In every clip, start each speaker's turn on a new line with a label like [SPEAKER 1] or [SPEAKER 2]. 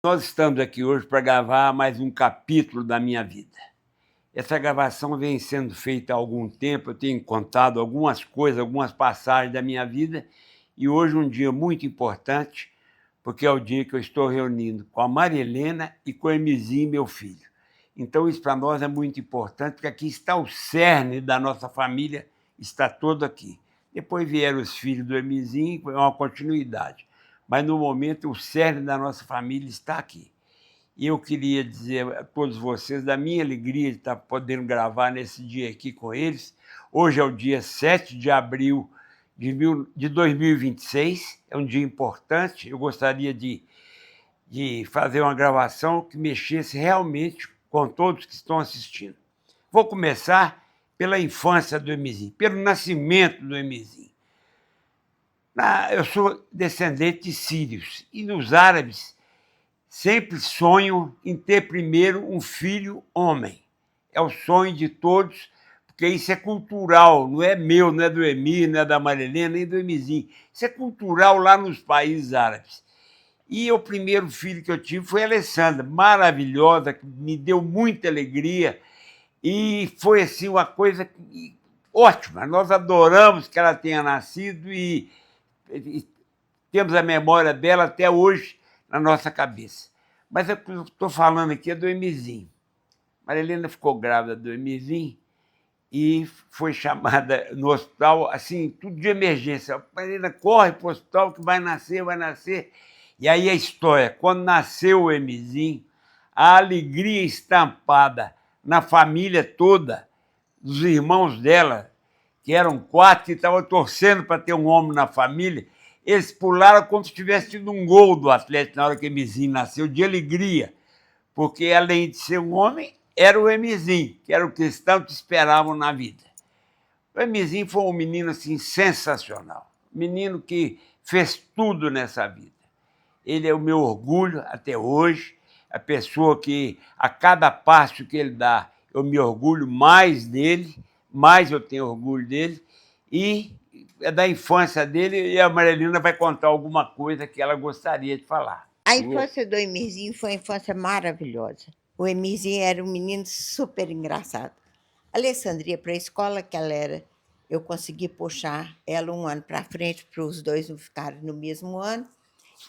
[SPEAKER 1] Nós estamos aqui hoje para gravar mais um capítulo da minha vida. Essa gravação vem sendo feita há algum tempo, eu tenho contado algumas coisas, algumas passagens da minha vida, e hoje é um dia muito importante, porque é o dia que eu estou reunindo com a Maria Helena e com o Emizinho, meu filho. Então isso para nós é muito importante, porque aqui está o cerne da nossa família, está todo aqui. Depois vieram os filhos do Emizinho, foi uma continuidade. Mas, no momento, o cerne da nossa família está aqui. E eu queria dizer a todos vocês da minha alegria de estar podendo gravar nesse dia aqui com eles. Hoje é o dia 7 de abril de 2026, é um dia importante. Eu gostaria de fazer uma gravação que mexesse realmente com todos que estão assistindo. Vou começar pela infância do Emizinho, pelo nascimento do Emizinho. Eu sou descendente de sírios, e os árabes sempre sonham em ter primeiro um filho homem. É o sonho de todos, porque isso é cultural, não é meu, não é do Emir, não é da Maria Helena, nem do Emizinho. Isso é cultural lá nos países árabes. E o primeiro filho que eu tive foi a Alessandra, maravilhosa, que me deu muita alegria, e foi assim uma coisa ótima. Nós adoramos que ela tenha nascido e temos a memória dela até hoje na nossa cabeça. Mas o que eu estou falando aqui é do Emizinho. Maria Helena ficou grávida do Emizinho e foi chamada no hospital, assim, tudo de emergência. Maria Helena, corre para o hospital que vai nascer, vai nascer. E aí a história, quando nasceu o Emizinho, a alegria estampada na família toda, dos irmãos dela, que eram 4, que estavam torcendo para ter um homem na família, eles pularam como se tivesse tido um gol do Atlético na hora que o Emizinho nasceu, de alegria, porque, além de ser um homem, era o Emizinho, que era o que eles tanto esperavam na vida. O Emizinho foi um menino assim, sensacional, um menino que fez tudo nessa vida. Ele é o meu orgulho até hoje, a pessoa que, a cada passo que ele dá, eu me orgulho mais dele, mais eu tenho orgulho dele, e é da infância dele, e a Maria Helena vai contar alguma coisa que ela gostaria de falar.
[SPEAKER 2] A infância do Emirzinho foi uma infância maravilhosa. O Emirzinho era um menino super engraçado. A Alessandra ia para a escola, que ela era, eu consegui puxar ela um ano para frente para os dois não ficarem no mesmo ano,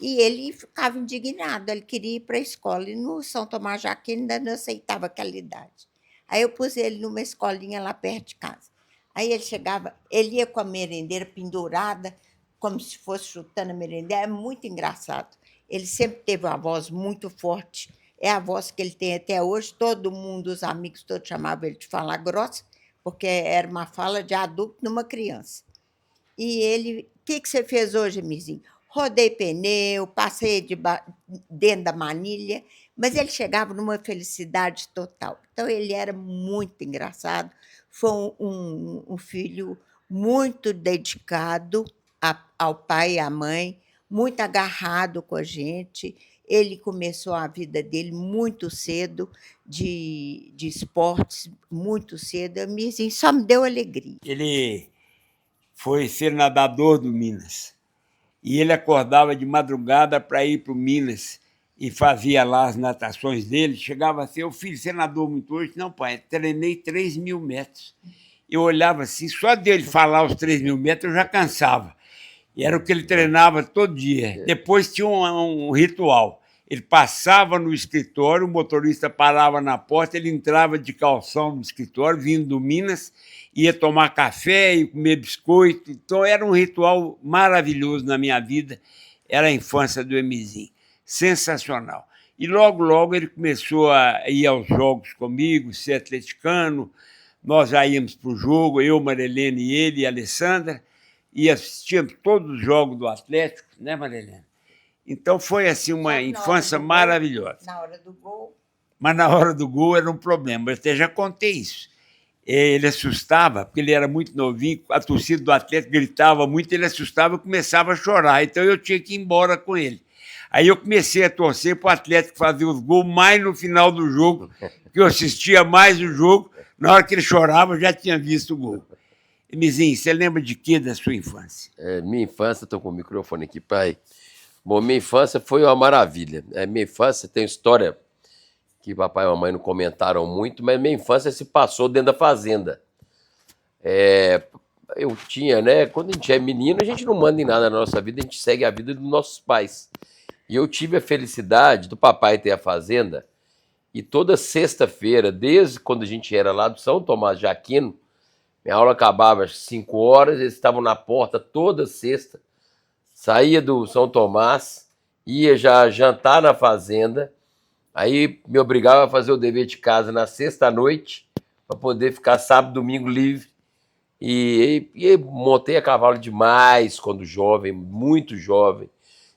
[SPEAKER 2] e ele ficava indignado, ele queria ir para a escola, e no São Tomás de Aquino ainda não aceitava aquela idade. Aí eu pus ele numa escolinha lá perto de casa. Aí ele chegava, ele ia com a merendeira pendurada, como se fosse chutando a merendeira, é muito engraçado. Ele sempre teve uma voz muito forte, é a voz que ele tem até hoje, todo mundo, os amigos todos chamavam ele de fala grossa, porque era uma fala de adulto numa criança. E ele, o que você fez hoje, Mizinho? Rodei pneu, passei dentro da manilha, mas ele chegava numa felicidade total. Então, ele era muito engraçado, foi um filho muito dedicado ao pai e à mãe, muito agarrado com a gente. Ele começou a vida dele muito cedo, de esportes, muito cedo. A Mizinho só me deu alegria.
[SPEAKER 1] Ele foi ser nadador do Minas. E ele acordava de madrugada para ir para o Minas e fazia lá as natações dele. Chegava assim, eu filho, você nadou muito hoje? Não, pai, treinei 3.000 metros. Eu olhava assim, só dele falar os 3.000 metros eu já cansava. E era o que ele treinava todo dia. Depois tinha um ritual. Ele passava no escritório, o motorista parava na porta, ele entrava de calção no escritório, vindo do Minas, ia tomar café e comer biscoito. Então era um ritual maravilhoso na minha vida, era a infância do Emizinho. Sensacional. E logo, logo ele começou a ir aos jogos comigo, ser atleticano. Nós já íamos para o jogo, eu, Maria Helena e ele e a Alessandra, e assistíamos todos os jogos do Atlético, né, Maria Helena? Então foi assim uma infância maravilhosa.
[SPEAKER 2] Na hora do gol.
[SPEAKER 1] Mas na hora do gol era um problema, eu até já contei isso. Ele assustava, porque ele era muito novinho, a torcida do Atlético gritava muito, ele assustava e começava a chorar, então eu tinha que ir embora com ele. Aí eu comecei a torcer para o Atlético fazer os gols mais no final do jogo, porque eu assistia mais o jogo, na hora que ele chorava eu já tinha visto o gol. Emizinho, você lembra de quê da sua infância?
[SPEAKER 3] Minha infância, estou com o microfone aqui, pai. Bom, minha infância foi uma maravilha. Minha infância tem história que papai e mamãe não comentaram muito, mas minha infância se passou dentro da fazenda. Eu tinha, né? Quando a gente é menino, a gente não manda em nada na nossa vida, a gente segue a vida dos nossos pais. E eu tive a felicidade do papai ter a fazenda, e toda sexta-feira, desde quando a gente era lá do São Tomás de Aquino, minha aula acabava às 5 horas, eles estavam na porta toda sexta, saía do São Tomás, ia já jantar na fazenda, aí me obrigava a fazer o dever de casa na sexta-noite, para poder ficar sábado, domingo livre. E montei a cavalo demais quando jovem, muito jovem.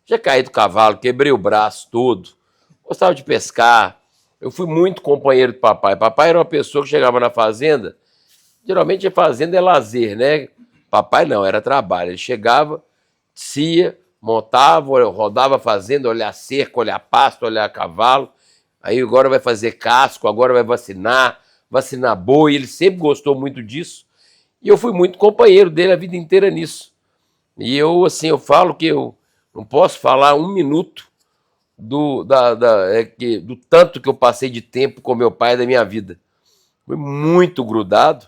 [SPEAKER 3] Já caí do cavalo, quebrei o braço todo. Gostava de pescar. Eu fui muito companheiro do papai. Papai era uma pessoa que chegava na fazenda. Geralmente a fazenda é lazer, né? Papai não, era trabalho. Ele chegava, descia, montava, rodava a fazenda, olhar cerca, olhar pasto, olhar cavalo. Aí agora vai fazer casco, agora vai vacinar boi. Ele sempre gostou muito disso. E eu fui muito companheiro dele a vida inteira nisso. E eu, assim, eu falo que eu não posso falar um minuto do tanto que eu passei de tempo com meu pai da minha vida. Fui muito grudado.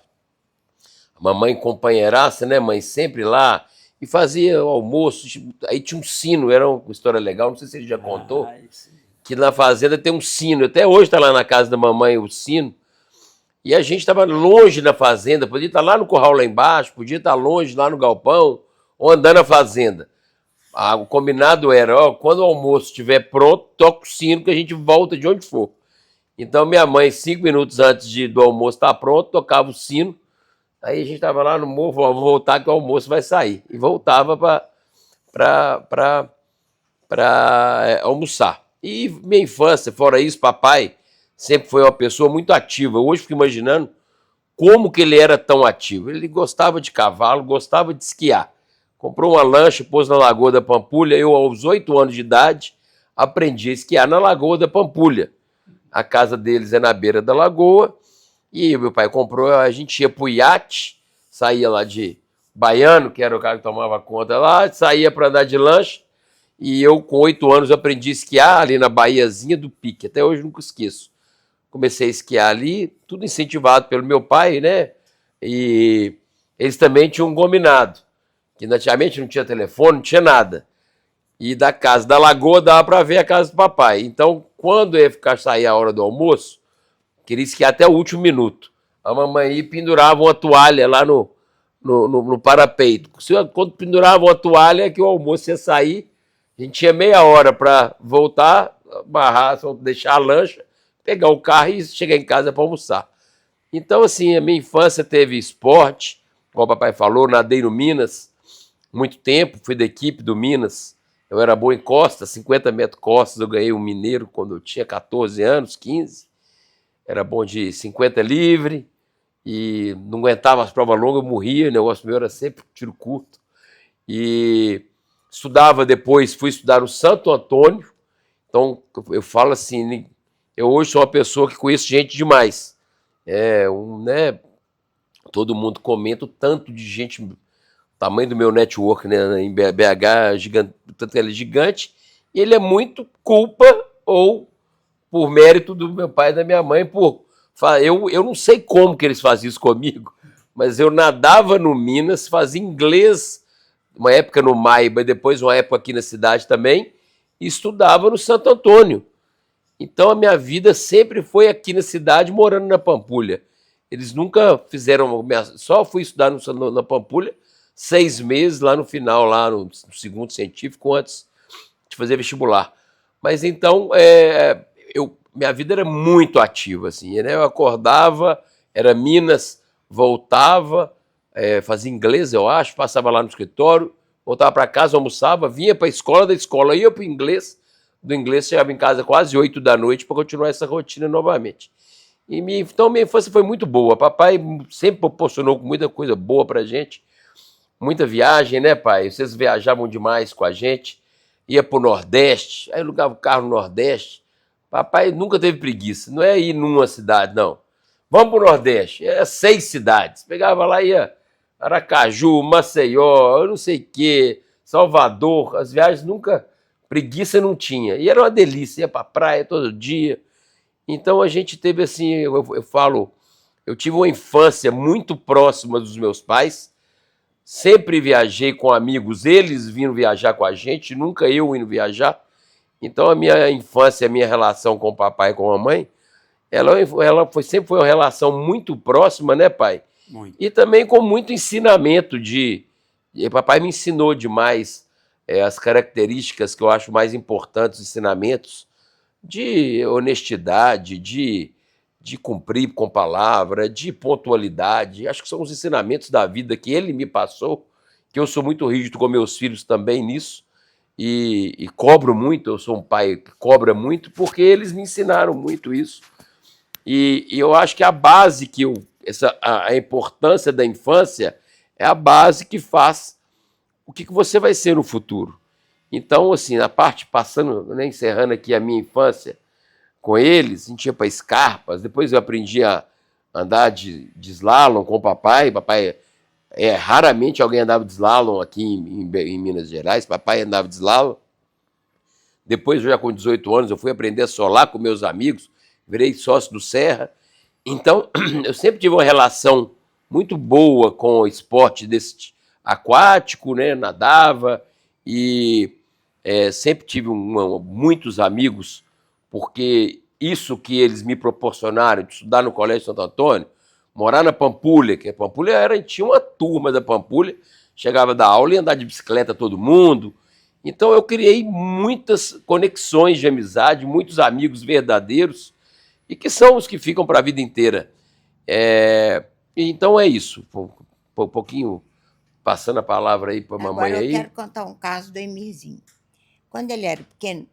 [SPEAKER 3] A mamãe companheiraça, né, mãe? Sempre lá. E fazia o almoço. Aí tinha um sino, era uma história legal, não sei se ele já contou. Que na fazenda tem um sino. Até hoje está lá na casa da mamãe o sino. E a gente estava longe da fazenda, podia estar lá no curral lá embaixo, podia estar longe lá no galpão, ou andando na fazenda. O combinado era, quando o almoço estiver pronto, toca o sino que a gente volta de onde for. Então minha mãe, 5 minutos antes do almoço estar pronto, tocava o sino, aí a gente estava lá no morro, falava, vou voltar que o almoço vai sair. E voltava para almoçar. E minha infância, fora isso, papai sempre foi uma pessoa muito ativa. Hoje fico imaginando como que ele era tão ativo. Ele gostava de cavalo, gostava de esquiar. Comprou uma lancha, pôs na Lagoa da Pampulha. Eu, aos 8 anos de idade, aprendi a esquiar na Lagoa da Pampulha. A casa deles é na beira da lagoa. E meu pai comprou, a gente ia pro iate, saía lá de Baiano, que era o cara que tomava conta lá, saía para andar de lancha. E eu, com 8 anos, aprendi a esquiar ali na Baiazinha do Pique. Até hoje nunca esqueço. Comecei a esquiar ali, tudo incentivado pelo meu pai, né? E eles também tinham um combinado, que antigamente não tinha telefone, não tinha nada. E da casa da lagoa dava para ver a casa do papai. Então, quando ia sair a hora do almoço, queria esquiar até o último minuto. A mamãe pendurava uma toalha lá no parapeito. Quando pendurava uma toalha, que o almoço ia sair, a gente tinha meia hora para voltar, amarrar, deixar a lancha, pegar o carro e chegar em casa para almoçar. Então, assim, a minha infância teve esporte, como o papai falou, nadei no Minas, muito tempo, fui da equipe do Minas, eu era bom em costas, 50 metros costas, eu ganhei um mineiro quando eu tinha 14 anos, 15, era bom de 50 livre, e não aguentava as provas longas, eu morria, o negócio meu era sempre tiro curto. E estudava depois, fui estudar no Santo Antônio, então eu falo assim, eu hoje sou uma pessoa que conheço gente demais. Né? Todo mundo comenta o tanto de gente, o tamanho do meu network, né, em BH, gigante, tanto ele é gigante, e ele é muito culpa ou por mérito do meu pai e da minha mãe. Eu não sei como que eles faziam isso comigo, mas eu nadava no Minas, fazia inglês, uma época no Maiba, depois uma época aqui na cidade também, e estudava no Santo Antônio. Então a minha vida sempre foi aqui na cidade, morando na Pampulha. Eles nunca fizeram, só fui estudar na Pampulha 6 meses lá no final, lá no segundo científico, antes de fazer vestibular. Mas então, minha vida era muito ativa, assim, né? Eu acordava, era Minas, voltava, fazia inglês, eu acho, passava lá no escritório, voltava para casa, almoçava, vinha para a escola, da escola ia para o inglês, do inglês chegava em casa quase 8 da noite para continuar essa rotina novamente. Então minha infância foi muito boa. Papai sempre proporcionou muita coisa boa para a gente, muita viagem, né, pai? Vocês viajavam demais com a gente, ia para o Nordeste, aí alugava o carro no Nordeste. Papai nunca teve preguiça, não é ir numa cidade, não. Vamos para o Nordeste, 6 cidades. Pegava lá, ia Aracaju, Maceió, eu não sei o quê, Salvador. As viagens nunca preguiça não tinha. E era uma delícia, ia para a praia todo dia. Então a gente teve assim, eu falo, eu tive uma infância muito próxima dos meus pais, sempre viajei com amigos, eles vindo viajar com a gente, nunca eu indo viajar. Então a minha infância, a minha relação com o papai e com a mamãe, sempre foi uma relação muito próxima, né, pai?
[SPEAKER 1] Muito.
[SPEAKER 3] E também com muito ensinamento e papai me ensinou demais as características que eu acho mais importantes, ensinamentos de honestidade, de cumprir com palavra, de pontualidade. Acho que são os ensinamentos da vida que ele me passou, que eu sou muito rígido com meus filhos também nisso, e cobro muito, eu sou um pai que cobra muito, porque eles me ensinaram muito isso. E eu acho que a base a importância da infância é a base que faz o que você vai ser no futuro. Então, assim, na parte passando, né, encerrando aqui a minha infância com eles, a gente ia para Escarpas, depois eu aprendi a andar de slalom com o papai. Papai, raramente alguém andava de slalom aqui em Minas Gerais, papai andava de slalom. Depois, já com 18 anos, eu fui aprender a solar com meus amigos, virei sócio do Serra. Então, eu sempre tive uma relação muito boa com o esporte desse aquático, né? Nadava e sempre tive muitos amigos, porque isso que eles me proporcionaram, de estudar no Colégio Santo Antônio, morar na Pampulha, que a Pampulha tinha uma turma da Pampulha, chegava da aula e andar de bicicleta todo mundo. Então eu criei muitas conexões de amizade, muitos amigos verdadeiros, e que são os que ficam para a vida inteira. Então é isso. Um pouquinho passando a palavra aí para a mamãe aí.
[SPEAKER 2] Agora eu quero contar um caso do Emirzinho. Quando ele era pequeno,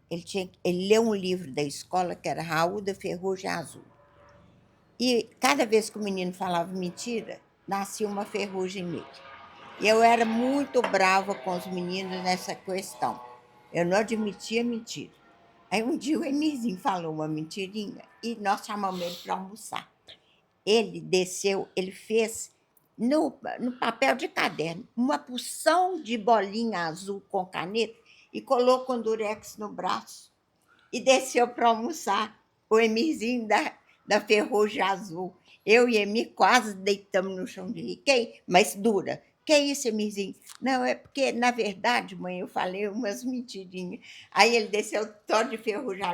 [SPEAKER 2] ele leu um livro da escola que era Raul da Ferrugem Azul. E cada vez que o menino falava mentira, nascia uma ferrugem nele. E eu era muito brava com os meninos nessa questão. Eu não admitia mentira. Aí um dia o Emirzinho falou uma mentirinha e nós chamamos ele para almoçar. Ele desceu, ele fez no papel de caderno uma porção de bolinha azul com caneta e colocou um durex no braço e desceu para almoçar. O Emirzinho da Ferrugem Azul. Eu e Emir quase deitamos no chão de rir. Mas dura. Que é isso, Emirzinho? Não, é porque, na verdade, mãe, eu falei umas mentirinhas. Aí ele desceu todo de ferrugem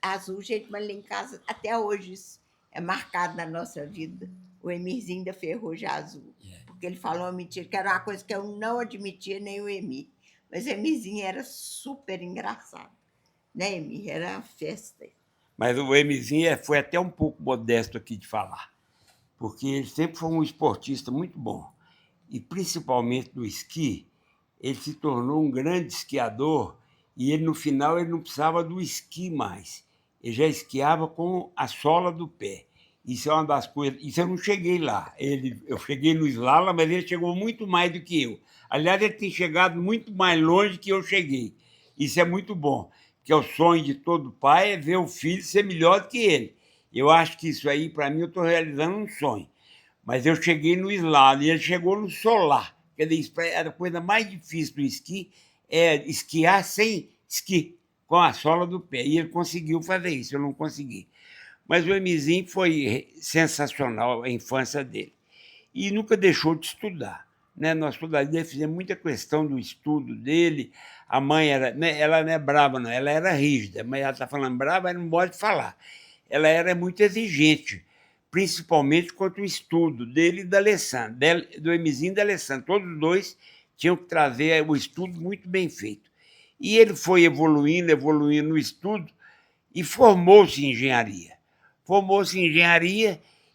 [SPEAKER 2] azul, gente, mas lá em casa, até hoje, isso é marcado na nossa vida. O Emirzinho da Ferrugem Azul. Porque ele falou uma mentira, que era uma coisa que eu não admitia, nem o Emir. Mas o Emirzinho era super engraçado. Né, Emir? Era uma festa.
[SPEAKER 1] Mas o Emirzinho foi até um pouco modesto aqui de falar, porque ele sempre foi um esportista muito bom. E principalmente no esqui, ele se tornou um grande esquiador e ele, no final, ele não precisava do esqui mais. Ele já esquiava com a sola do pé. Isso é uma das coisas... Isso eu não cheguei lá. Eu cheguei no slalom, mas ele chegou muito mais do que eu. Aliás, ele tem chegado muito mais longe que eu cheguei. Isso é muito bom, porque o sonho de todo pai é ver o filho ser melhor do que ele. Eu acho que isso aí, para mim, eu estou realizando um sonho. Mas eu cheguei no slalom e ele chegou no solar. Quer dizer, a coisa mais difícil do esqui é esquiar sem esqui, com a sola do pé. E ele conseguiu fazer isso, eu não consegui. Mas o Emirzinho foi sensacional, a infância dele. E nunca deixou de estudar. Né? Nós fizemos muita questão do estudo dele. A mãe ela não é brava, não, ela era rígida, mas ela está falando brava, ela não pode falar. Ela era muito exigente, principalmente quanto ao estudo dele e da Alessandra, do Emirzinho e da Alessandra. Todos os dois tinham que trazer o estudo muito bem feito. E ele foi evoluindo no estudo e formou-se em engenharia.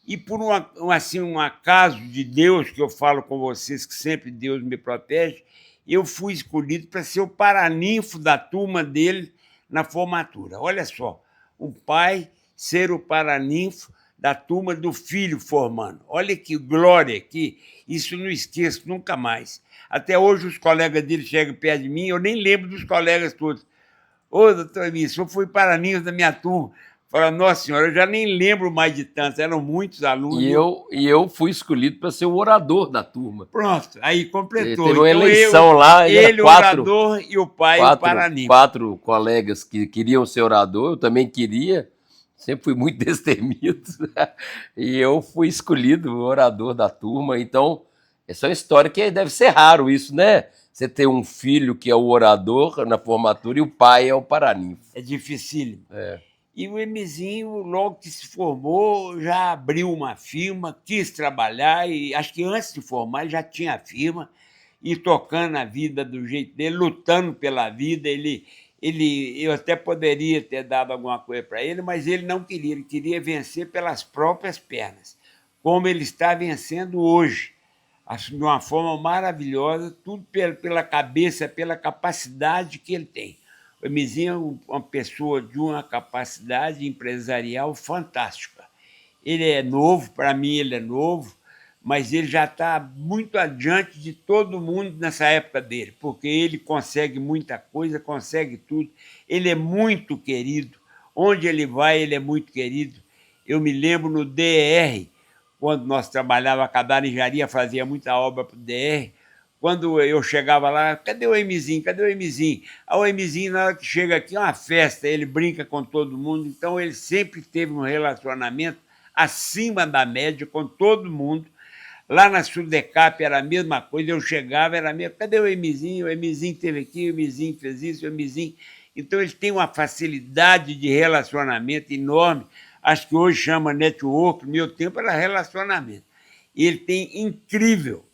[SPEAKER 1] E por um acaso de Deus, que eu falo com vocês que sempre Deus me protege, eu fui escolhido para ser o paraninfo da turma dele na formatura. Olha só, o pai ser o paraninfo da turma do filho formando. Olha que glória, que isso não esqueço nunca mais. Até hoje os colegas dele chegam perto de mim, eu nem lembro dos colegas todos. Ô, doutor Emílio, o senhor foi paraninfo da minha turma. Fala, nossa senhora, eu já nem lembro mais de tantos, eram muitos alunos.
[SPEAKER 3] E eu fui escolhido para ser o orador da turma.
[SPEAKER 1] Pronto, aí completou.
[SPEAKER 3] Teve uma
[SPEAKER 1] então,
[SPEAKER 3] eleição lá,
[SPEAKER 1] ele
[SPEAKER 3] o
[SPEAKER 1] orador e o pai o Paraninfo.
[SPEAKER 3] 4 colegas que queriam ser orador, eu também queria, sempre fui muito destemido, e eu fui escolhido o orador da turma. Então, essa é uma história que deve ser raro isso, né? Você ter um filho que é o orador na formatura e o pai é o Paraninfo.
[SPEAKER 1] É dificílimo.
[SPEAKER 3] É.
[SPEAKER 1] E o Emizinho, logo que se formou, já abriu uma firma, quis trabalhar, e acho que antes de formar ele já tinha a firma, e tocando a vida do jeito dele, lutando pela vida. Eu até poderia ter dado alguma coisa para ele, mas ele não queria, ele queria vencer pelas próprias pernas, como ele está vencendo hoje, de uma forma maravilhosa, tudo pela cabeça, pela capacidade que ele tem. O Emizinho é uma pessoa de uma capacidade empresarial fantástica. Ele é novo, para mim ele é novo, mas ele já está muito adiante de todo mundo nessa época dele, porque ele consegue muita coisa, consegue tudo. Ele é muito querido. Onde ele vai, ele é muito querido. Eu me lembro no DR, quando nós trabalhávamos, a Cadar Engenharia fazia muita obra para o DR, quando eu chegava lá, cadê o Emizinho? Cadê o Emizinho? O Emizinho, na hora que chega aqui, é uma festa, ele brinca com todo mundo, então ele sempre teve um relacionamento acima da média com todo mundo. Lá na Sudecap era a mesma coisa, eu chegava, era a mesma, cadê o Emizinho? O Emizinho esteve aqui, o Emizinho fez isso, o Emizinho... Então ele tem uma facilidade de relacionamento enorme, acho que hoje chama network, no meu tempo era relacionamento. Ele tem incrível.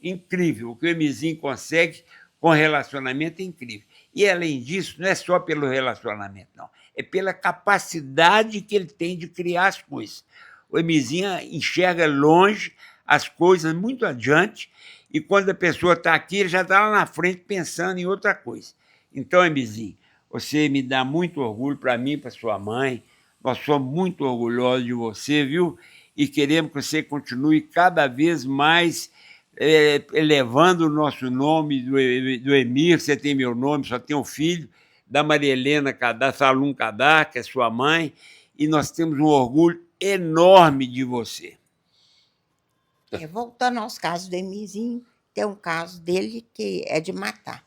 [SPEAKER 1] O que o Emizinho consegue com relacionamento é incrível. E, além disso, não é só pelo relacionamento, não. É pela capacidade que ele tem de criar as coisas. O Emizinho enxerga longe as coisas, muito adiante, e quando a pessoa está aqui, ele já está lá na frente pensando em outra coisa. Então, Emizinho, você me dá muito orgulho para mim, para sua mãe. Nós somos muito orgulhosos de você, viu? E queremos que você continue cada vez mais elevando o nosso nome do Emir. Você tem meu nome, só tem um filho, da Maria Helena Cadar, Salum Cadar, que é sua mãe, e nós temos um orgulho enorme de você.
[SPEAKER 2] Voltando aos casos do Emirzinho, tem um caso dele que é de matar.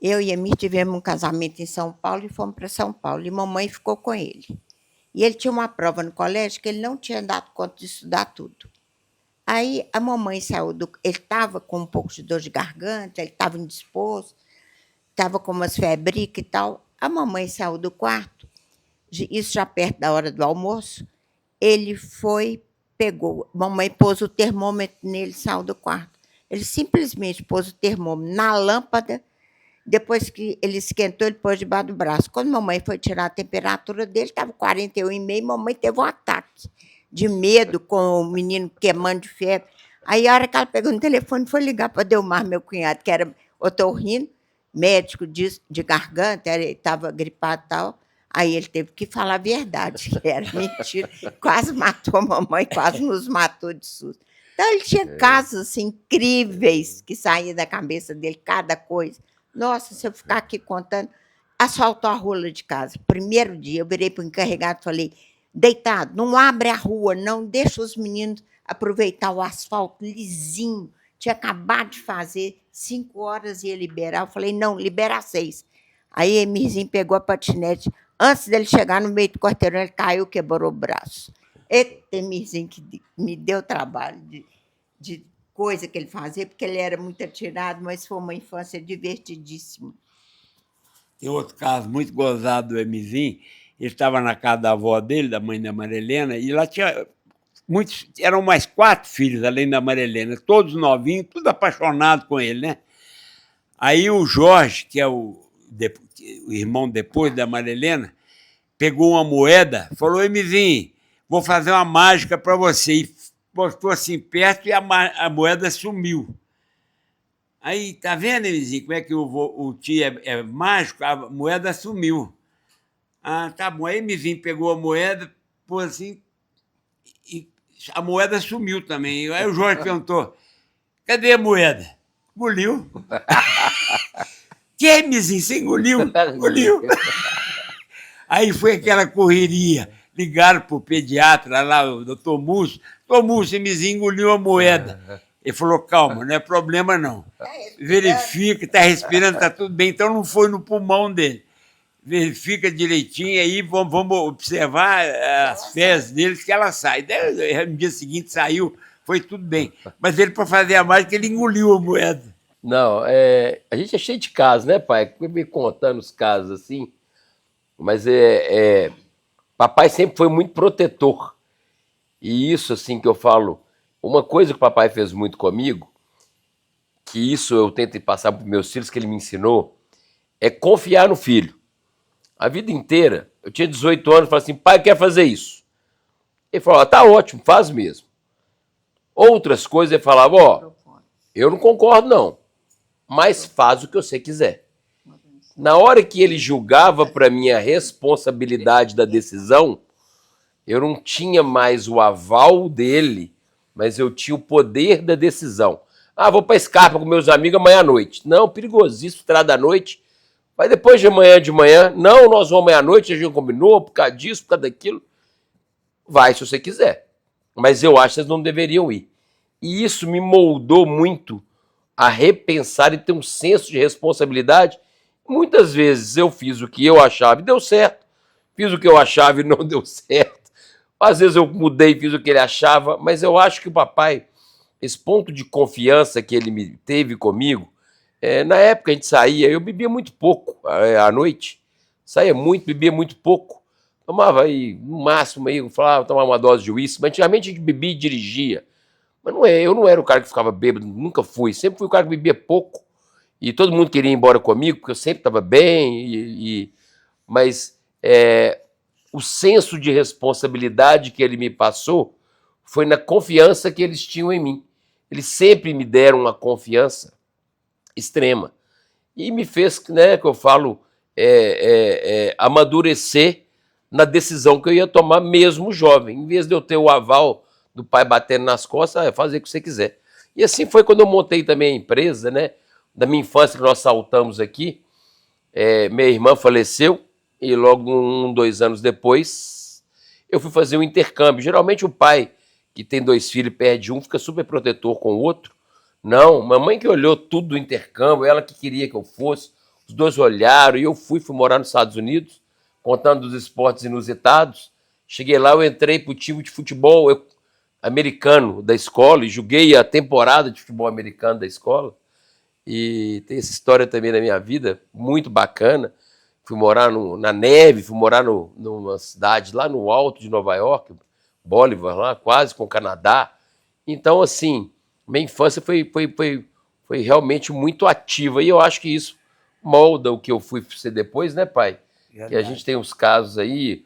[SPEAKER 2] Eu e Emir tivemos um casamento em São Paulo e fomos para São Paulo, e mamãe ficou com ele. E ele tinha uma prova no colégio que ele não tinha dado conta de estudar tudo. Aí a mamãe saiu ele estava com um pouco de dor de garganta, ele estava indisposto, estava com umas febricas e tal. A mamãe saiu do quarto, isso já perto da hora do almoço, ele foi, pegou, mamãe pôs o termômetro nele, saiu do quarto. Ele simplesmente pôs o termômetro na lâmpada. Depois que ele esquentou, ele pôs debaixo do braço. Quando a mamãe foi tirar a temperatura dele, estava 41,5, mamãe teve um ataque de medo com o menino queimando de febre. Aí, a hora que ela pegou no telefone, foi ligar para Delmar, meu cunhado, que era otorrino, médico de garganta, ele estava gripado e tal. Aí ele teve que falar a verdade, que era mentira. Quase matou a mamãe, quase nos matou de susto. Então, ele tinha casos assim, incríveis que saíam da cabeça dele, cada coisa. Nossa, se eu ficar aqui contando, asfaltou a rua de casa. Primeiro dia, eu virei para o encarregado e falei, deitado, não abre a rua, não deixa os meninos aproveitar o asfalto lisinho. Tinha acabado de fazer, 5 horas ia liberar. Eu falei, não, libera às 6. Aí Emirzinho pegou a patinete. Antes dele chegar no meio do quarteirão, ele caiu, quebrou o braço. Eita, Emirzinho, que me deu trabalho de coisa que ele fazia, porque ele era muito atirado, mas foi uma infância divertidíssima.
[SPEAKER 1] Tem outro caso muito gozado do Emizinho. Ele estava na casa da avó dele, da mãe da Maria Helena, e lá tinha muitos, eram mais 4 filhos, além da Maria Helena, todos novinhos, tudo apaixonado com ele, né? Aí o Jorge, que é o irmão depois da Maria Helena, pegou uma moeda, falou, Emizinho, vou fazer uma mágica para você. E postou assim perto e a moeda sumiu. Aí, tá vendo, Emizinho, como é que o tio é mágico? A moeda sumiu. Ah, tá bom. Aí Emizinho pegou a moeda, pôs assim, e a moeda sumiu também. Aí o Jorge perguntou, cadê a moeda? Engoliu. Que, Emizinho, você engoliu? Engoliu. Aí foi aquela correria. ligaram para o pediatra lá, o doutor Múcio. Doutor Múcio, Emizinho engoliu a moeda. Ele falou, calma, não é problema não. Verifica, está respirando, está tudo bem. Então não foi no pulmão dele. Verifica direitinho aí, vamos observar as fezes deles que ela sai. Daí, no dia seguinte saiu, foi tudo bem. Mas ele, para fazer a mágica, ele engoliu a moeda.
[SPEAKER 3] Não, a gente é cheio de casos, né, pai? Eu me contando os casos assim, mas papai sempre foi muito protetor. E isso, assim, que eu falo, uma coisa que o papai fez muito comigo, que isso eu tento passar para os meus filhos, que ele me ensinou, é confiar no filho. A vida inteira, eu tinha 18 anos, falei assim, pai, quer fazer isso? Ele falou, tá ótimo, faz mesmo. Outras coisas ele falava, ó, eu não concordo não, mas faz o que você quiser. Na hora que ele julgava para mim a responsabilidade da decisão, eu não tinha mais o aval dele, mas eu tinha o poder da decisão. Ah, vou para Scarpa com meus amigos amanhã à noite. Não, perigosíssimo, estrada à noite. Vai depois de manhã. Não, nós vamos amanhã à noite, a gente combinou, por causa disso, por causa daquilo. Vai se você quiser. Mas eu acho que vocês não deveriam ir. E isso me moldou muito a repensar e ter um senso de responsabilidade. Muitas vezes eu fiz o que eu achava e deu certo. Fiz o que eu achava e não deu certo. Às vezes eu mudei e fiz o que ele achava. Mas eu acho que o papai, esse ponto de confiança que ele me teve comigo, na época a gente saía, eu bebia muito pouco à noite. Saía muito, bebia muito pouco. Tomava aí, no máximo, aí, falava, tomava uma dose de uísque. Mas antigamente a gente bebia e dirigia. Mas eu não era o cara que ficava bêbado, nunca fui. Sempre fui o cara que bebia pouco. E todo mundo queria ir embora comigo, porque eu sempre estava bem. Mas o senso de responsabilidade que ele me passou foi na confiança que eles tinham em mim. Eles sempre me deram uma confiança extrema. E me fez, né, que eu falo, amadurecer na decisão que eu ia tomar mesmo jovem. Em vez de eu ter o aval do pai batendo nas costas, fazer o que você quiser. E assim foi quando eu montei também a empresa, né? Da minha infância que nós saltamos aqui. Minha irmã faleceu e logo 2 anos depois eu fui fazer um intercâmbio. Geralmente o pai que tem 2 filhos perde um, fica super protetor com o outro. Não, mamãe que olhou tudo do intercâmbio, ela que queria que eu fosse, os 2 olharam e eu fui morar nos Estados Unidos, contando dos esportes inusitados. Cheguei lá, eu entrei pro time de futebol americano da escola e joguei a temporada de futebol americano da escola. E tem essa história também na minha vida, muito bacana. Fui morar na neve, fui morar numa cidade lá no alto de Nova York, Bolivar, lá, quase com o Canadá. Então, assim, minha infância foi realmente muito ativa. E eu acho que isso molda o que eu fui ser depois, né, pai? Que a gente tem uns casos aí.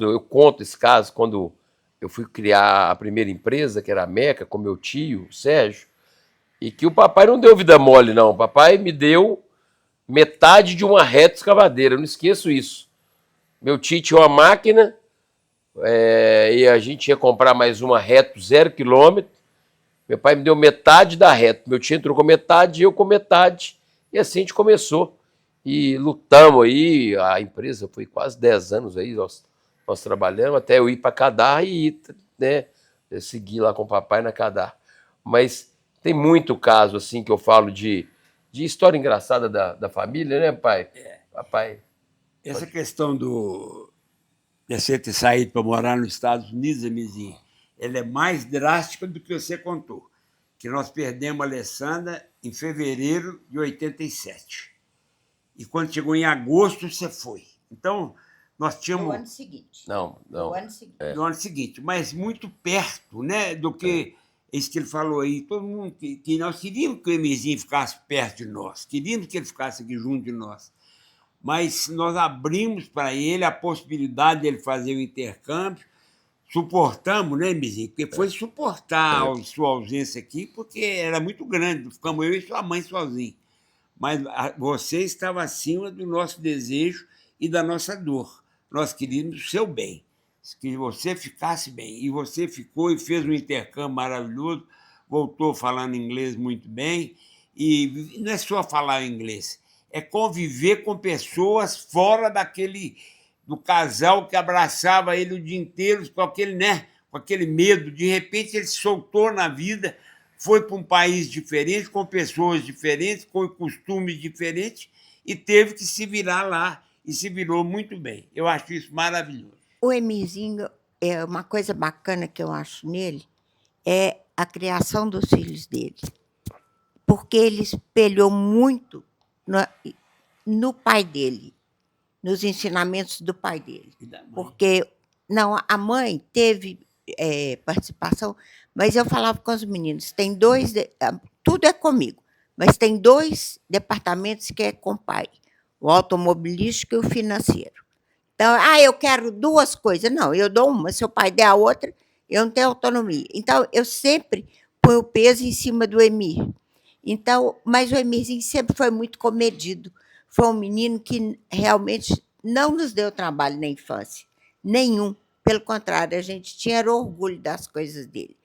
[SPEAKER 3] Eu conto esse caso quando eu fui criar a primeira empresa, que era a Meca, com meu tio, o Sérgio. E que o papai não deu vida mole, não. O papai me deu metade de uma reta escavadeira. Eu não esqueço isso. Meu tio tinha uma máquina e a gente ia comprar mais uma reta 0 km. Meu pai me deu metade da reta. Meu tio entrou com metade e eu com metade. E assim a gente começou. E lutamos aí. A empresa foi quase 10 anos aí. Nós trabalhamos até eu ir para Cadar e ir, né? Eu segui lá com o papai na Cadar. Mas tem muito caso assim que eu falo de história engraçada da família, né, pai? Papai.
[SPEAKER 1] Essa questão de você ter saído para morar nos Estados Unidos, Emizinho, ela é mais drástica do que você contou. Que nós perdemos a Alessandra em fevereiro de 87. E quando chegou em agosto, você foi. Então, nós tínhamos...
[SPEAKER 2] No ano seguinte.
[SPEAKER 3] Não.
[SPEAKER 2] No ano seguinte.
[SPEAKER 1] No ano seguinte, mas muito perto, né, do que isso que ele falou aí. Todo mundo que nós queríamos que o Emizinho ficasse perto de nós, queríamos que ele ficasse aqui junto de nós. Mas nós abrimos para ele a possibilidade de ele fazer o intercâmbio, suportamos, né, Emizinho? Porque foi suportar a sua ausência aqui, porque era muito grande, ficamos eu e sua mãe sozinhos. Mas você estava acima do nosso desejo e da nossa dor. Nós queríamos o seu bem, que você ficasse bem. E você ficou e fez um intercâmbio maravilhoso, voltou falando inglês muito bem. E não é só falar inglês, é conviver com pessoas fora daquele do casal que abraçava ele o dia inteiro com aquele, né, com aquele medo. De repente ele se soltou na vida, foi para um país diferente, com pessoas diferentes, com costumes diferentes, e teve que se virar lá, e se virou muito bem. Eu acho isso maravilhoso.
[SPEAKER 2] O Emizinho, uma coisa bacana que eu acho nele é a criação dos filhos dele, porque ele espelhou muito no pai dele, nos ensinamentos do pai dele. Porque não, a mãe teve participação, mas eu falava com os meninos, tem dois, tudo é comigo, mas tem dois departamentos que é com o pai, o automobilístico e o financeiro. Então, eu quero duas coisas. Não, eu dou uma, se o pai der a outra, eu não tenho autonomia. Então, eu sempre ponho o peso em cima do Emir. Então, mas o Emirzinho sempre foi muito comedido. Foi um menino que realmente não nos deu trabalho na infância, nenhum. Pelo contrário, a gente tinha orgulho das coisas dele.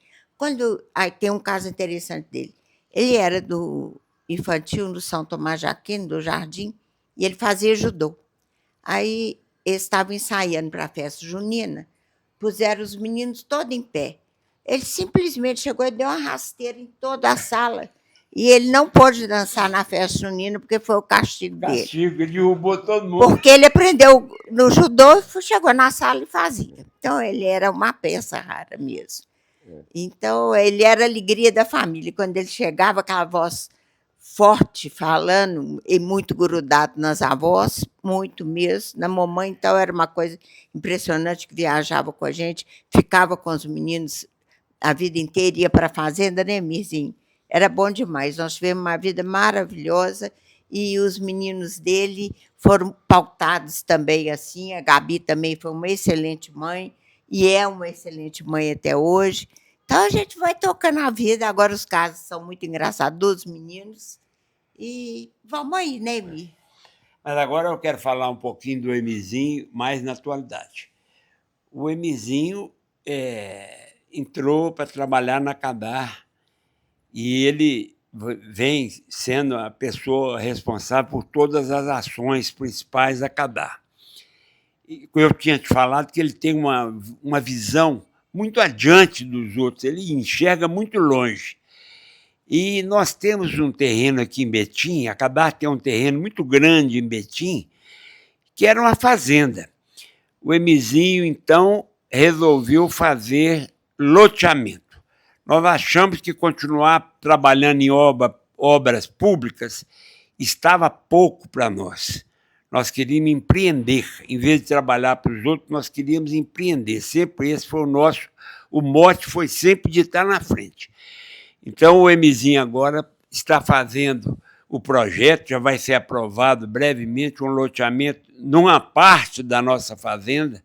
[SPEAKER 2] Tem um caso interessante dele. Ele era do infantil do São Tomás de Aquino, do Jardim, e ele fazia judô. Aí eles estavam ensaiando para a festa junina, puseram os meninos todos em pé. Ele simplesmente chegou e deu uma rasteira em toda a sala. E ele não pôde dançar na festa junina, porque foi o castigo dele.
[SPEAKER 1] Castigo, ele derrubou todo mundo.
[SPEAKER 2] Porque ele aprendeu no judô, chegou na sala e fazia. Então, ele era uma peça rara mesmo. Então, ele era a alegria da família. Quando ele chegava, aquela voz forte, falando, e muito grudado nas avós, muito mesmo. Na mamãe, então, era uma coisa impressionante, que viajava com a gente, ficava com os meninos a vida inteira, ia para a fazenda, né, Mirzinho? Era bom demais. Nós tivemos uma vida maravilhosa e os meninos dele foram pautados também assim. A Gabi também foi uma excelente mãe e é uma excelente mãe até hoje. Então, a gente vai tocando a vida. Agora, os casos são muito engraçados dos meninos. E vamos aí, né, Emir?
[SPEAKER 1] Mas agora eu quero falar um pouquinho do Emizinho, mais na atualidade. O Emizinho entrou para trabalhar na Cadar e ele vem sendo a pessoa responsável por todas as ações principais da Cadar. Eu tinha te falado que ele tem uma visão muito adiante dos outros, ele enxerga muito longe. E nós temos um terreno aqui em Betim, a Cadar tem um terreno muito grande em Betim, que era uma fazenda. O Emizinho, então, resolveu fazer loteamento. Nós achamos que continuar trabalhando em obras públicas estava pouco para nós. Nós queríamos empreender. Em vez de trabalhar para os outros, nós queríamos empreender. Sempre esse foi o mote foi sempre de estar na frente. Então, o Emizinho agora está fazendo o projeto, já vai ser aprovado brevemente, um loteamento numa parte da nossa fazenda,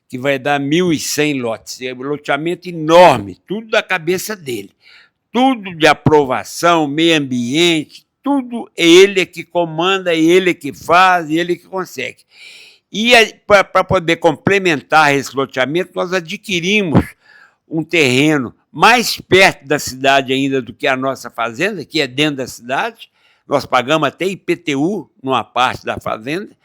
[SPEAKER 1] que vai dar 1.100 lotes. É um loteamento enorme, tudo da cabeça dele. Tudo de aprovação, meio ambiente, tudo ele é que comanda, ele é que faz, ele é que consegue. E para poder complementar esse loteamento, nós adquirimos um terreno mais perto da cidade ainda do que a nossa fazenda, que é dentro da cidade. Nós pagamos até IPTU numa parte da fazenda.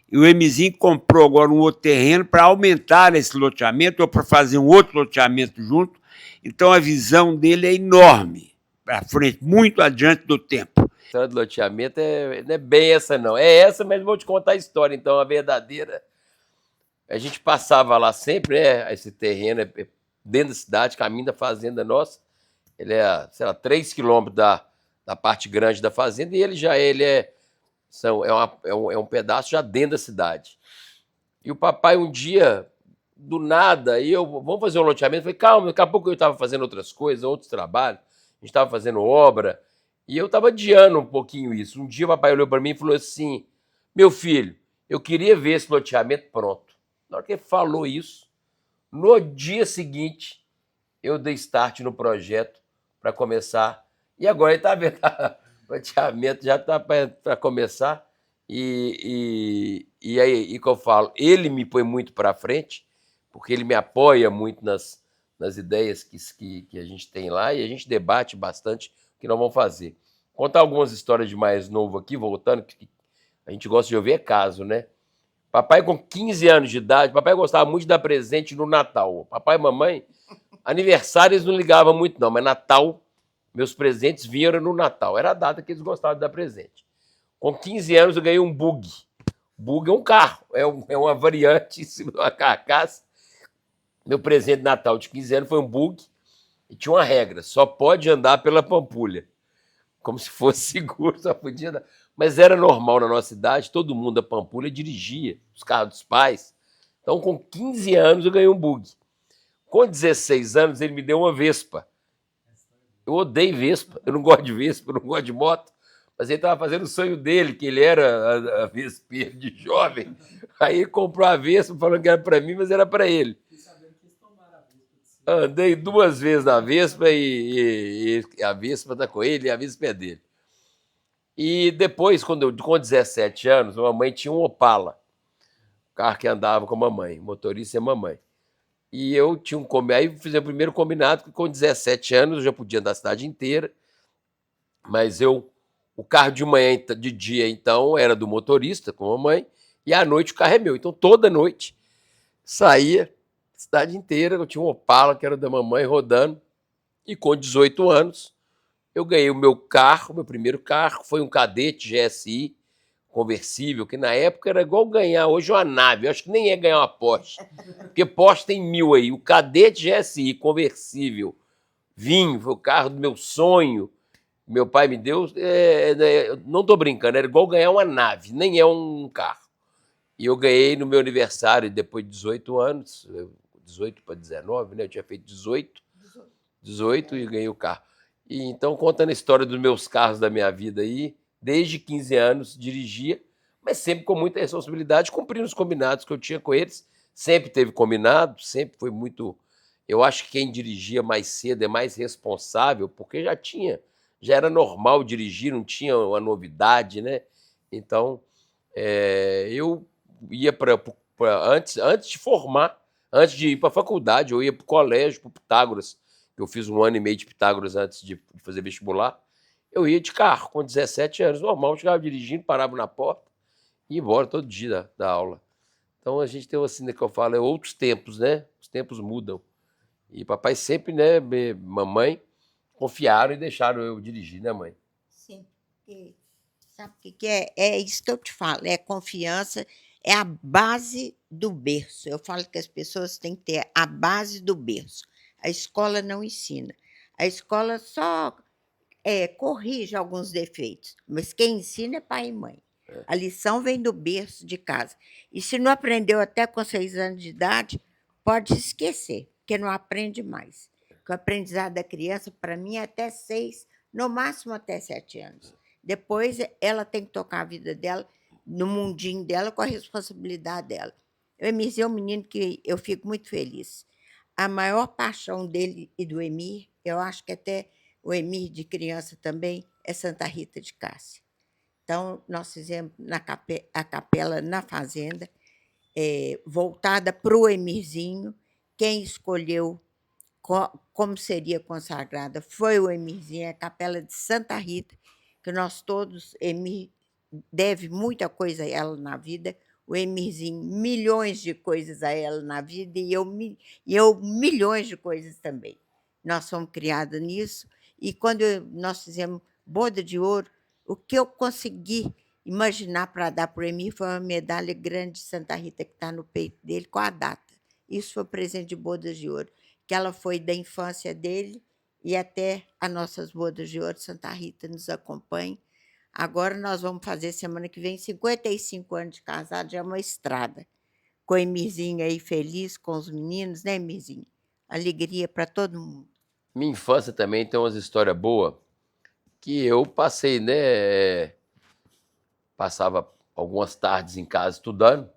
[SPEAKER 1] E o Emizinho comprou agora um outro terreno para aumentar esse loteamento ou para fazer um outro loteamento junto. Então, a visão dele é enorme, para frente, muito adiante do tempo.
[SPEAKER 3] A história do loteamento não é bem essa, não. É essa, mas vou te contar a história, então, a verdadeira. A gente passava lá sempre, né? Esse terreno é dentro da cidade, caminho da fazenda nossa. Ele é, sei lá, 3 quilômetros da parte grande da fazenda e ele é um pedaço já dentro da cidade. E o papai um dia, do nada, vamos fazer um loteamento. Eu falei, calma, daqui a pouco eu estava fazendo outras coisas, outros trabalhos, a gente estava fazendo obra, e eu estava adiando um pouquinho isso. Um dia o papai olhou para mim e falou assim, meu filho, eu queria ver esse loteamento pronto. Na hora que ele falou isso, no dia seguinte, eu dei start no projeto para começar. E agora ele está vendo, o loteamento já está para começar. E aí que eu falo, ele me põe muito para frente, porque ele me apoia muito nas ideias que a gente tem lá e a gente debate bastante o que nós vamos fazer. Contar algumas histórias de mais novo aqui, voltando, que a gente gosta de ouvir caso, né? Papai com 15 anos de idade, papai gostava muito de dar presente no Natal. Papai e mamãe, aniversário eles não ligavam muito não, mas Natal, meus presentes vinham no Natal. Era a data que eles gostavam de dar presente. Com 15 anos eu ganhei um bug. Bug é um carro, é uma variante em cima de uma carcaça. Meu presente de Natal de 15 anos foi um bug e tinha uma regra, só pode andar pela Pampulha. Como se fosse seguro, só podia andar. Mas era normal na nossa idade, todo mundo da Pampulha dirigia, os carros dos pais. Então, com 15 anos, eu ganhei um bug. Com 16 anos, ele me deu uma Vespa. Eu odeio Vespa, eu não gosto de Vespa, eu não gosto de moto. Mas ele estava fazendo o sonho dele, que ele era a Vespa de jovem. Aí ele comprou a Vespa, falando que era para mim, mas era para ele. Andei 2 vezes na Vespa e a Vespa está com ele e a Vespa é dele. E depois, com 17 anos, a mamãe tinha um Opala, carro que andava com a mamãe, motorista e a mamãe. E eu tinha aí fiz o primeiro combinado, que com 17 anos eu já podia andar a cidade inteira, mas o carro de manhã, de dia, então, era do motorista com a mamãe, e à noite o carro é meu. Então, toda noite, saía a cidade inteira, eu tinha um Opala, que era da mamãe, rodando, e com 18 anos, eu ganhei o meu carro, meu primeiro carro, foi um Cadete GSI conversível, que na época era igual ganhar hoje uma nave, eu acho que nem é ganhar uma Porsche, porque Porsche tem 1000 aí, o Cadete GSI conversível, vinho, foi o carro do meu sonho, meu pai me deu, não tô brincando, era igual ganhar uma nave, nem é um carro. E eu ganhei no meu aniversário, depois de 18 anos, 18 para 19, né? Eu tinha feito 18 e ganhei o carro. E então, contando a história dos meus carros da minha vida aí, desde 15 anos dirigia, mas sempre com muita responsabilidade, cumprindo os combinados que eu tinha com eles. Sempre teve combinado, sempre foi muito... Eu acho que quem dirigia mais cedo é mais responsável, porque já era normal dirigir, não tinha uma novidade, né? Então, eu ia antes de formar, antes de ir para a faculdade, eu ia para o colégio, para o Pitágoras. Eu fiz 1 ano e meio de Pitágoras antes de fazer vestibular. Eu ia de carro, com 17 anos, normal, chegava dirigindo, parava na porta e ia embora todo dia da aula. Então a gente tem assim, né, que eu falo, outros tempos, né? Os tempos mudam. E papai sempre, né, mamãe, confiaram e deixaram eu dirigir, né, mãe?
[SPEAKER 2] Sim, porque sabe o que é? É isso que eu te falo, é confiança, é a base do berço. Eu falo que as pessoas têm que ter a base do berço. A escola não ensina. A escola só corrige alguns defeitos, mas quem ensina é pai e mãe. A lição vem do berço de casa. E se não aprendeu até com 6 anos de idade, pode esquecer, porque não aprende mais. Porque o aprendizado da criança, para mim, é até 6, no máximo até 7 anos. Depois, ela tem que tocar a vida dela, no mundinho dela, com a responsabilidade dela. O Emir é um menino que eu fico muito feliz. A maior paixão dele e do Emir, eu acho que até o Emir de criança também, é Santa Rita de Cássia. Então, nós fizemos a capela na fazenda, voltada para o Emirzinho. Quem escolheu como seria consagrada foi o Emirzinho, a capela de Santa Rita, que nós todos, Emir deve muita coisa a ela na vida, o Emirzinho milhões de coisas a ela na vida e eu milhões de coisas também. Nós fomos criadas nisso e quando nós fizemos boda de ouro, o que eu consegui imaginar para dar para o Emir foi uma medalha grande de Santa Rita que está no peito dele com a data. Isso foi presente de bodas de ouro, que ela foi da infância dele e até as nossas bodas de ouro. Santa Rita nos acompanha. Agora nós vamos fazer, semana que vem, 55 anos de casado, já é uma estrada. Com o Emirzinho aí feliz, com os meninos, né, Emirzinho? Alegria para todo mundo.
[SPEAKER 3] Minha infância também tem umas histórias boas que eu passei, né? Passava algumas tardes em casa estudando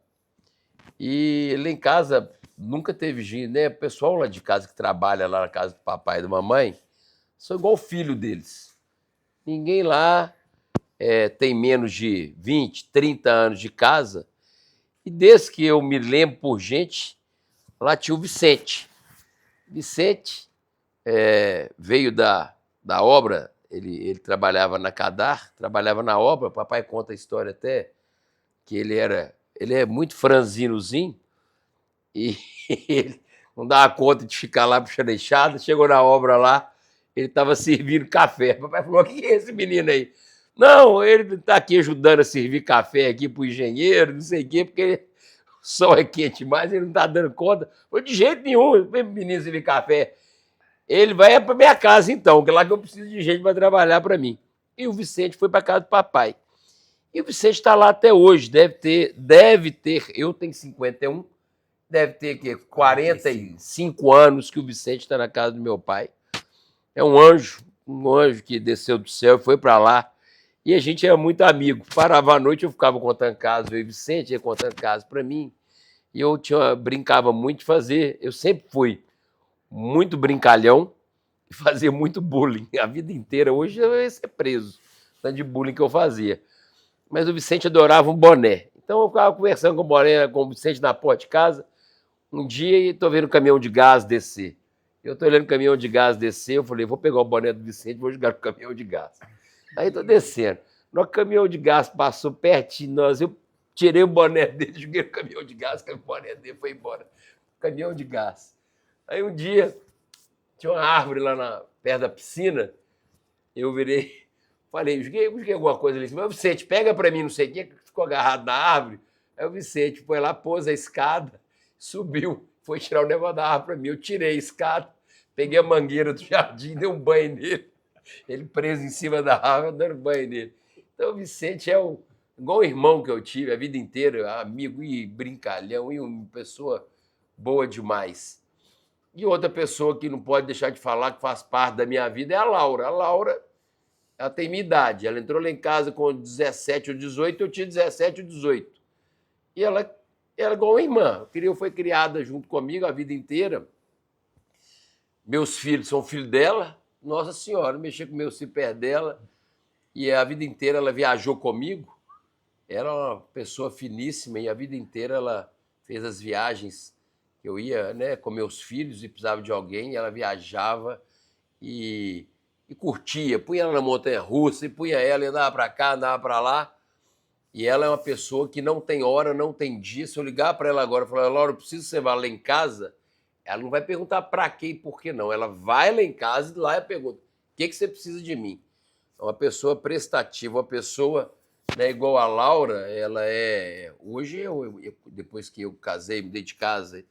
[SPEAKER 3] e lá em casa nunca teve gente, né? O pessoal lá de casa que trabalha lá na casa do papai e da mamãe são igual o filho deles. Ninguém lá tem menos de 20, 30 anos de casa. E desde que eu me lembro por gente, lá tinha o Vicente. Vicente veio da obra, ele trabalhava na Cadar, trabalhava na obra, o papai conta a história até, que ele era ele é muito franzinozinho e ele não dava conta de ficar lá puxando a enxada. Chegou na obra lá, ele estava servindo café. O papai falou: o que é esse menino aí? Não, ele está aqui ajudando a servir café aqui para o engenheiro, não sei o quê, porque o sol é quente demais, ele não está dando conta. Falei: de jeito nenhum, vem menino servir café. Ele vai para minha casa então, que lá que eu preciso de gente para trabalhar para mim. E o Vicente foi para casa do papai. E o Vicente está lá até hoje, deve ter, eu tenho 51, deve ter que 45 anos que o Vicente está na casa do meu pai. É um anjo que desceu do céu e foi para lá. E a gente era muito amigo. Parava à noite, eu ficava contando casos, eu e o Vicente ia contando casos para mim. E eu brincava muito de fazer. Eu sempre fui muito brincalhão e fazia muito bullying. A vida inteira, hoje eu ia ser preso, tanto de bullying que eu fazia. Mas o Vicente adorava um boné. Então eu ficava conversando com o Vicente na porta de casa. Um dia estou vendo o caminhão de gás descer. Eu estou olhando o caminhão de gás descer, eu falei: vou pegar o boné do Vicente e vou jogar no caminhão de gás. Aí estou descendo. No caminhão de gás passou pertinho, eu tirei o boné dele, joguei no caminhão de gás, que o boné dele foi embora. Caminhão de gás. Aí um dia, tinha uma árvore lá perto da piscina, eu virei, falei: joguei alguma coisa ali em cima. Vicente, pega para mim, não sei o que, ficou agarrado na árvore. Aí o Vicente foi lá, pôs a escada, subiu, foi tirar o negócio da árvore para mim. Eu tirei a escada, peguei a mangueira do jardim, dei um banho nele. Ele preso em cima da árvore, dando banho nele. Então o Vicente é igual o irmão que eu tive a vida inteira, amigo e brincalhão, e uma pessoa boa demais. E outra pessoa que não pode deixar de falar, que faz parte da minha vida, é a Laura. A Laura, ela tem minha idade. Ela entrou lá em casa com 17 ou 18, eu tinha 17 ou 18. E ela é igual uma irmã. Foi criada junto comigo a vida inteira. Meus filhos são filhos dela. Nossa Senhora, mexer com meus filhos perto dela. E a vida inteira ela viajou comigo. Era uma pessoa finíssima e a vida inteira ela fez as viagens. Eu ia, né, com meus filhos e precisava de alguém, e ela viajava e curtia. Punha ela na montanha-russa, e punha ela, e andava para cá, andava para lá. E ela é uma pessoa que não tem hora, não tem dia. Se eu ligar para ela agora e falar: Laura, eu preciso que você vá lá em casa, ela não vai perguntar para quê e por que não. Ela vai lá em casa e lá ela pergunta: o que você precisa de mim? É uma pessoa prestativa, uma pessoa, né, igual a Laura. Ela é... Hoje, depois que eu casei, me dei de casa...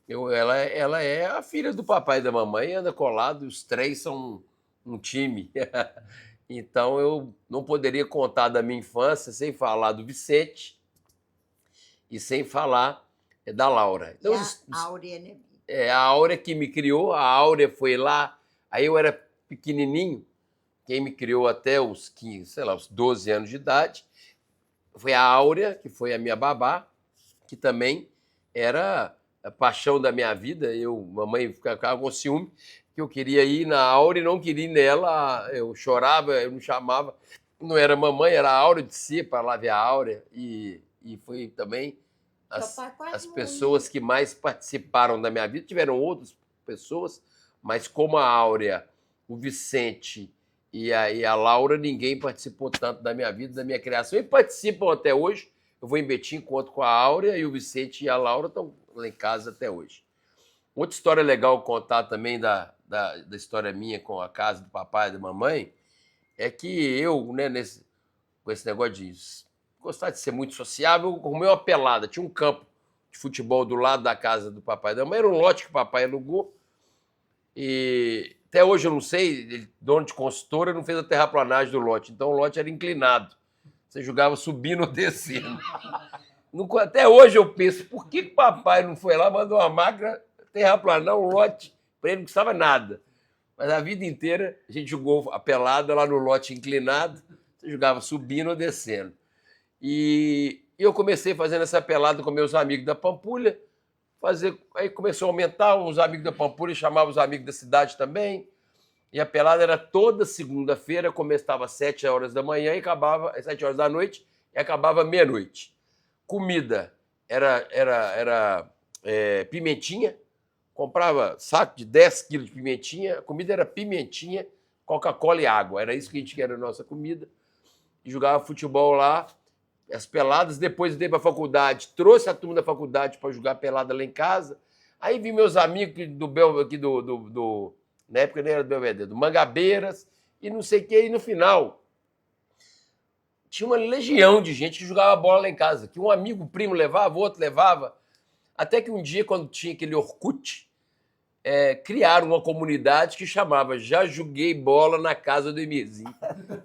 [SPEAKER 3] Ela é a filha do papai e da mamãe, anda colado, os três são um time. Então eu não poderia contar da minha infância sem falar do Vicente e sem falar da Laura. Então,
[SPEAKER 2] a Áurea, né?
[SPEAKER 3] A Áurea que me criou, a Áurea foi lá, aí eu era pequenininho, quem me criou até os 15, sei lá, os 12 anos de idade, foi a Áurea, que foi a minha babá, que também era a paixão da minha vida. Mamãe ficava com ciúme, que eu queria ir na Áurea e não queria ir nela. Eu chorava, eu não chamava. Não era mamãe, era a Áurea de si, para lá ver a Áurea. E foi também as pessoas que mais participaram da minha vida. Tiveram outras pessoas, mas como a Áurea, o Vicente e a Laura, ninguém participou tanto da minha vida, da minha criação. E participam até hoje. Eu vou em Betim, encontro com a Áurea, e o Vicente e a Laura estão lá em casa até hoje. Outra história legal contar também da história minha com a casa do papai e da mamãe é que eu, né, com esse negócio de gostar de ser muito sociável, eu arrumei uma pelada. Tinha um campo de futebol do lado da casa do papai e da mamãe, era um lote que o papai alugou. E até hoje eu não sei, dono de consultora não fez a terraplanagem do lote, então o lote era inclinado. Você jogava subindo ou descendo. Até hoje eu penso: por que o papai não foi lá, mandou uma máquina terraplanar um lote para ele, não custava nada. Mas a vida inteira a gente jogou a pelada lá no lote inclinado, você jogava subindo ou descendo. E eu comecei fazendo essa pelada com meus amigos da Pampulha, aí começou a aumentar, os amigos da Pampulha chamavam os amigos da cidade também, e a pelada era toda segunda-feira, começava às 7 horas da manhã e acabava às 7 horas da noite e acabava meia-noite. Comida era pimentinha, comprava saco de 10 quilos de pimentinha, a comida era pimentinha, Coca-Cola e água, era isso que a gente queria na nossa comida, e jogava futebol lá, as peladas, depois eu dei para a faculdade, trouxe a turma da faculdade para jogar pelada lá em casa. Aí vi meus amigos na época nem era do Belvedere, do Mangabeiras, e não sei o que, e no final tinha uma legião de gente que jogava bola lá em casa, que um amigo, um primo levava, o outro levava, até que um dia, quando tinha aquele Orkut, criaram uma comunidade que chamava Já Joguei Bola na Casa do Emirzinho.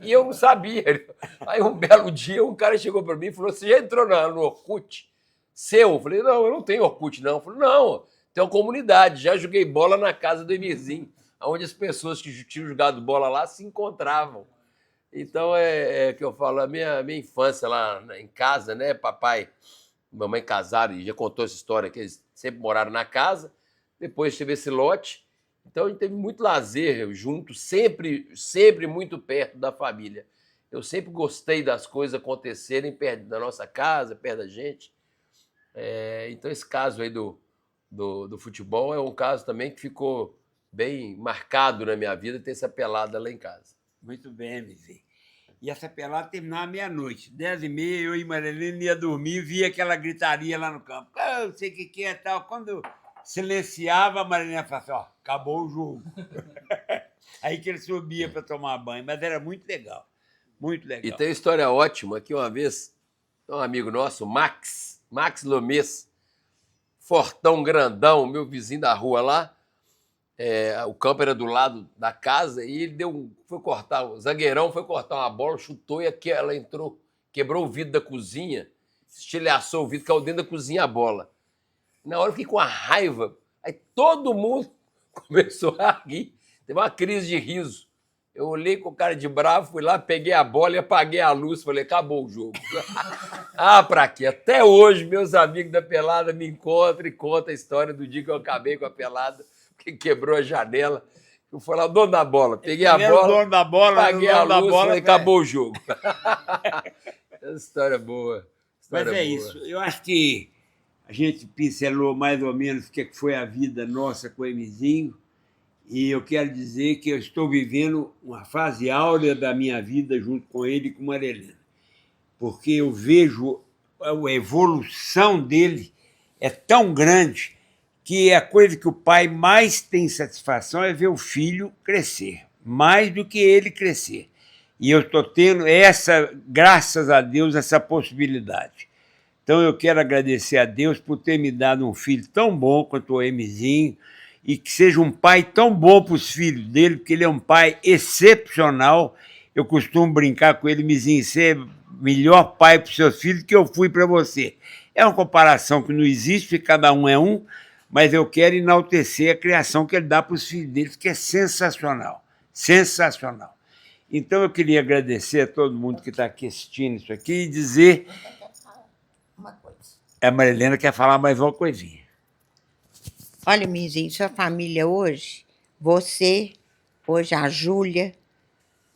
[SPEAKER 3] E eu não sabia. Aí um belo dia um cara chegou para mim e falou: você já entrou no Orkut? Seu? Eu falei: não, eu não tenho Orkut, não. Eu falei: não, tem uma comunidade, Já Joguei Bola na Casa do Emirzinho, onde as pessoas que tinham jogado bola lá se encontravam. Então é que eu falo, a minha infância lá em casa, né? Papai e mamãe casaram, e já contou essa história, que eles sempre moraram na casa. Depois teve esse lote, então a gente teve muito lazer junto, sempre muito perto da família. Eu sempre gostei das coisas acontecerem perto da nossa casa, perto da gente. Então esse caso aí do futebol é um caso também que ficou bem marcado na minha vida, ter essa pelada lá em casa.
[SPEAKER 1] Muito bem, Mizinho. E essa pelada terminava meia-noite. 10h30, eu e Marilene ia dormir e via aquela gritaria lá no campo. Eu sei o que é tal. Quando silenciava, a Marilene falava assim: ó, acabou o jogo. Aí que ele subia para tomar banho. Mas era muito legal. Muito legal.
[SPEAKER 3] E tem uma história ótima que uma vez, um amigo nosso, Max Lomês, fortão, grandão, meu vizinho da rua lá, o campo era do lado da casa, e ele o zagueirão foi cortar uma bola, chutou, e ela entrou, quebrou o vidro da cozinha, estilhaçou o vidro, caiu dentro da cozinha a bola. Na hora eu fiquei com a raiva, aí todo mundo começou a rir, teve uma crise de riso. Eu olhei com o cara de bravo, fui lá, peguei a bola e apaguei a luz, falei: acabou o jogo. Pra quê? Até hoje meus amigos da pelada me encontram e contam a história do dia que eu acabei com a pelada, que quebrou a janela. Eu fui lá, o dono da bola. Peguei a bola,
[SPEAKER 1] o dono da bola,
[SPEAKER 3] apaguei a luz, falei: acabou o jogo. Essa história boa.
[SPEAKER 1] Mas é isso. Eu acho que a gente pincelou mais ou menos o que foi a vida nossa com o Emizinho. E eu quero dizer que eu estou vivendo uma fase áurea da minha vida junto com ele e com Maria Helena. Porque eu vejo a evolução dele é tão grande que a coisa que o pai mais tem satisfação é ver o filho crescer, mais do que ele crescer. E eu estou tendo graças a Deus, essa possibilidade. Então eu quero agradecer a Deus por ter me dado um filho tão bom quanto o Emizinho, e que seja um pai tão bom para os filhos dele, porque ele é um pai excepcional. Eu costumo brincar com ele: Mizinho, você é o melhor pai para os seus filhos que eu fui para você. É uma comparação que não existe, cada um é um, mas eu quero enaltecer a criação que ele dá para os filhos dele, que é sensacional, sensacional. Então eu queria agradecer a todo mundo que está aqui assistindo isso aqui e dizer...
[SPEAKER 2] Uma coisa.
[SPEAKER 1] A Maria Helena quer falar mais uma coisinha.
[SPEAKER 2] Olha, Mizinho, sua família hoje, você, hoje a Júlia,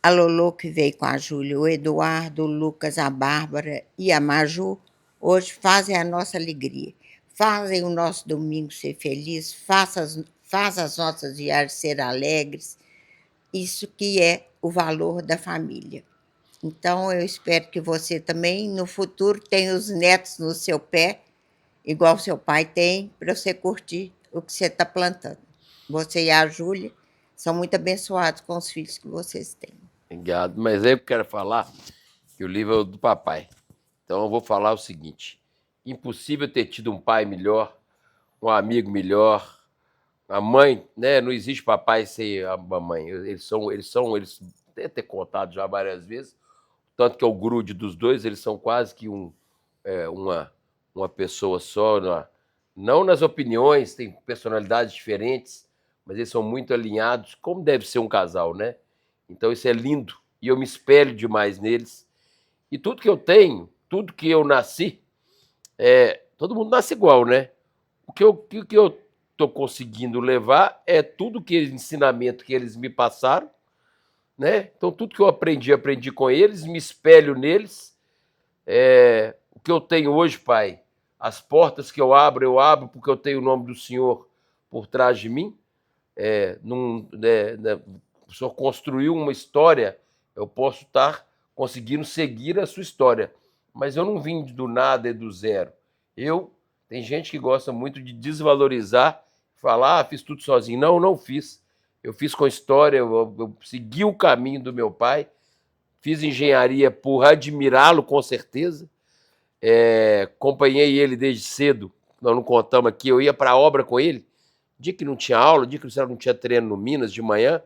[SPEAKER 2] a Lolo que veio com a Júlia, o Eduardo, o Lucas, a Bárbara e a Maju, hoje fazem a nossa alegria, fazem o nosso domingo ser feliz, faz as nossas viagens ser alegres. Isso que é o valor da família. Então, eu espero que você também, no futuro, tenha os netos no seu pé, igual seu pai tem, para você curtir o que você está plantando. Você e a Júlia são muito abençoados com os filhos que vocês têm.
[SPEAKER 3] Obrigado. Mas aí eu quero falar que o livro é do papai. Então eu vou falar o seguinte: impossível ter tido um pai melhor, um amigo melhor, a mãe, né? Não existe papai sem a mamãe. Eles devem ter contado já várias vezes, tanto que é o grude dos dois, eles são quase que uma pessoa só, não nas opiniões, tem personalidades diferentes, mas eles são muito alinhados, como deve ser um casal, né? Então isso é lindo, e eu me espelho demais neles. E tudo que eu tenho, tudo que eu nasci, todo mundo nasce igual, né? O que eu estou conseguindo levar é tudo ensinamento que eles me passaram, né? Então tudo que eu aprendi com eles, me espelho neles. O que eu tenho hoje, pai, as portas que eu abro porque eu tenho o nome do Senhor por trás de mim. O Senhor construiu uma história, eu posso estar conseguindo seguir a sua história. mas eu não vim do nada e do zero. Tem gente que gosta muito de desvalorizar, falar, fiz tudo sozinho. Não, não fiz. Eu fiz com história, eu segui o caminho do meu pai, fiz engenharia por admirá-lo, com certeza. Acompanhei ele desde cedo, nós não contamos aqui, eu ia para a obra com ele, dia que não tinha aula, dia que não tinha treino no Minas de manhã,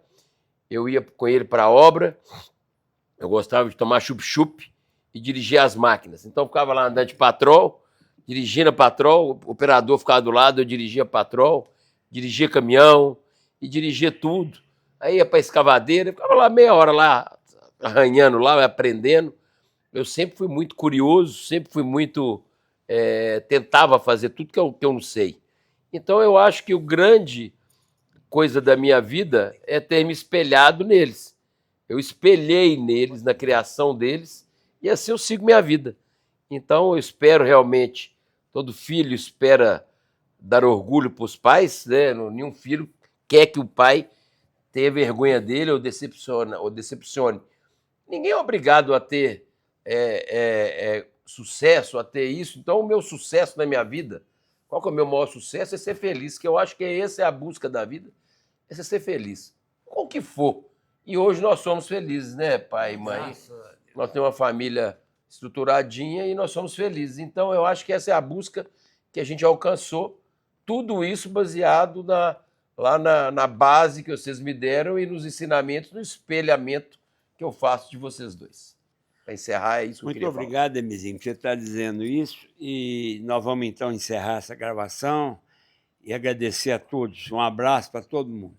[SPEAKER 3] eu ia com ele para a obra, eu gostava de tomar chup-chup e dirigir as máquinas. Então eu ficava lá andando de patrol, dirigindo a patrol, o operador ficava do lado, eu dirigia patrol, dirigia caminhão e dirigia tudo. Aí ia para a escavadeira, ficava lá meia hora lá, arranhando lá, aprendendo. Eu sempre fui muito curioso, sempre fui muito... tentava fazer tudo que eu não sei. Então eu acho que o grande coisa da minha vida é ter me espelhado neles. Eu espelhei neles, na criação deles, e assim eu sigo minha vida. Então eu espero realmente, todo filho espera dar orgulho para os pais, né? Nenhum filho quer que o pai tenha vergonha dele ou decepcione. Ninguém é obrigado a ter sucesso, a ter isso. Então o meu sucesso na minha vida, qual que é o meu maior sucesso? É ser feliz, que eu acho que essa é a busca da vida, é ser feliz, com o que for. E hoje nós somos felizes, né, pai e mãe? Nós temos uma família estruturadinha e nós somos felizes. Então eu acho que essa é a busca que a gente alcançou, tudo isso baseado lá na base que vocês me deram e nos ensinamentos, no espelhamento que eu faço de vocês dois. Para encerrar, é isso que eu queria falar.
[SPEAKER 1] Muito obrigado, Emizinho, por você estar dizendo isso. E nós vamos, então, encerrar essa gravação e agradecer a todos. Um abraço para todo mundo.